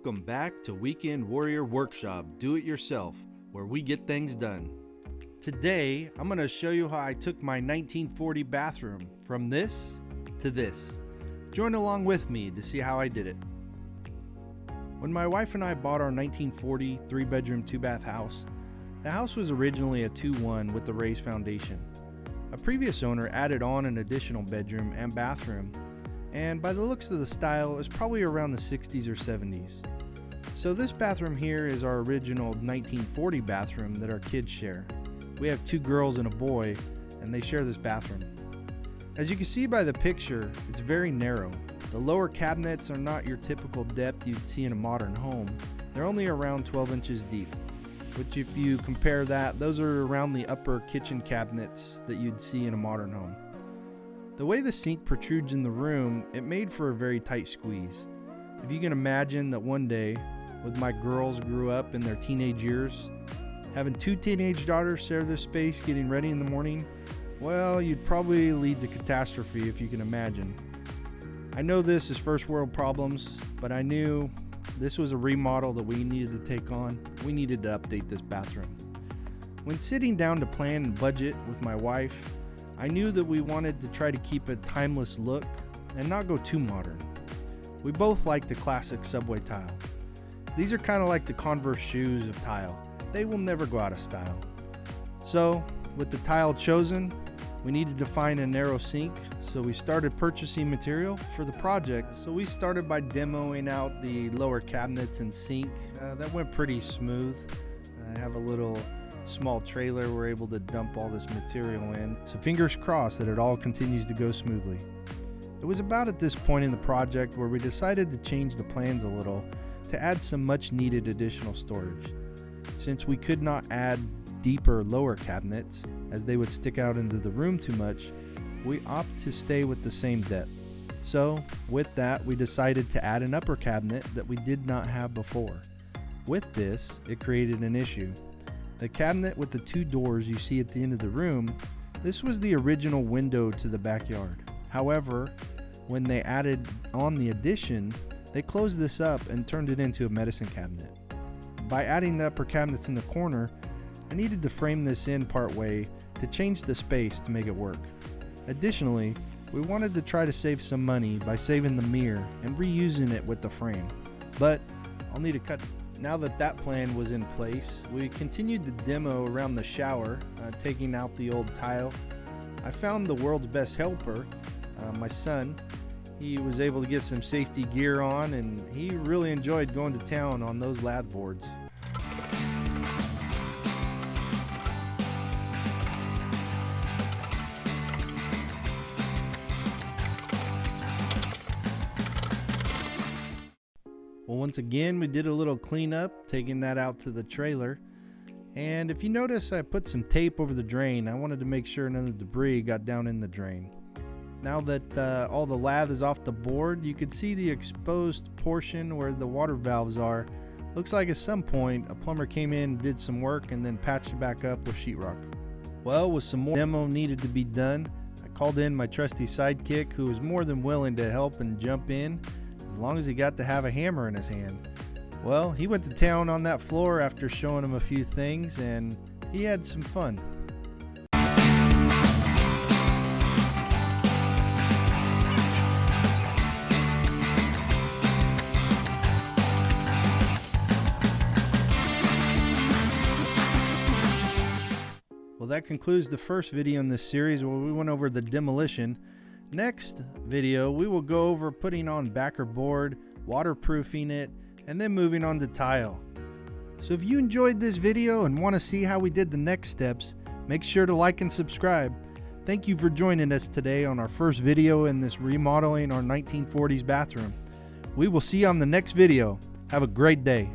Welcome back to Weekend Warrior Workshop Do It Yourself, where we get things done. Today, I'm going to show you how I took my 1940 bathroom from this to this. Join along with me to see how I did it. When my wife and I bought our 1940 3-bedroom 2-bath house, the house was originally a 2-1 with the raised foundation. A previous owner added on an additional bedroom and bathroom, and by the looks of the style, it was probably around the 60s or 70s. So this bathroom here is our original 1940 bathroom that our kids share. We have 2 girls and a boy, and they share this bathroom. As you can see by the picture, it's very narrow. The lower cabinets are not your typical depth you'd see in a modern home. They're only around 12 inches deep, which if you compare that, those are around the upper kitchen cabinets that you'd see in a modern home. The way the sink protrudes in the room, it made for a very tight squeeze. If you can imagine that one day, when my girls grew up in their teenage years, having 2 teenage daughters share this space getting ready in the morning, well, you'd probably lead to catastrophe if you can imagine. I know this is first world problems, but I knew this was a remodel that we needed to take on. We needed to update this bathroom. When sitting down to plan and budget with my wife, I knew that we wanted to try to keep a timeless look and not go too modern. We both like the classic subway tile. These are kind of like the Converse shoes of tile. They will never go out of style. So, with the tile chosen, we needed to find a narrow sink, so we started purchasing material for the project. So we started by demoing out the lower cabinets and sink. That went pretty smooth. I have a little small trailer we're able to dump all this material in, so fingers crossed that it all continues to go smoothly. It was about at this point in the project where we decided to change the plans a little to add some much needed additional storage. Since we could not add deeper lower cabinets as they would stick out into the room too much, we opt to stay with the same depth. So with that, we decided to add an upper cabinet that we did not have before. With this, it created an issue. The cabinet with the 2 doors you see at the end of the room, this was the original window to the backyard. However, when they added on the addition, they closed this up and turned it into a medicine cabinet. By adding the upper cabinets in the corner, I needed to frame this in part way to change the space to make it work. Additionally, we wanted to try to save some money by saving the mirror and reusing it with the frame. But I'll need to cut. Now that plan was in place, we continued the demo around the shower, taking out the old tile. I found the world's best helper, my son. He was able to get some safety gear on, and he really enjoyed going to town on those lath boards. Well, once again, we did a little cleanup, taking that out to the trailer. And if you notice, I put some tape over the drain. I wanted to make sure none of the debris got down in the drain. Now that all the lath is off the board, you can see the exposed portion where the water valves are. Looks like at some point, a plumber came in, did some work, and then patched it back up with sheetrock. Well, with some more demo needed to be done, I called in my trusty sidekick, who was more than willing to help and jump in, as long as he got to have a hammer in his hand. Well, he went to town on that floor after showing him a few things, and he had some fun. Well, that concludes the first video in this series where we went over the demolition. Next video, we will go over putting on backer board, waterproofing it, and then moving on to tile. So if you enjoyed this video and want to see how we did the next steps, make sure to like and subscribe. Thank you for joining us today on our first video in this remodeling our 1940s bathroom. We will see you on the next video. Have a great day.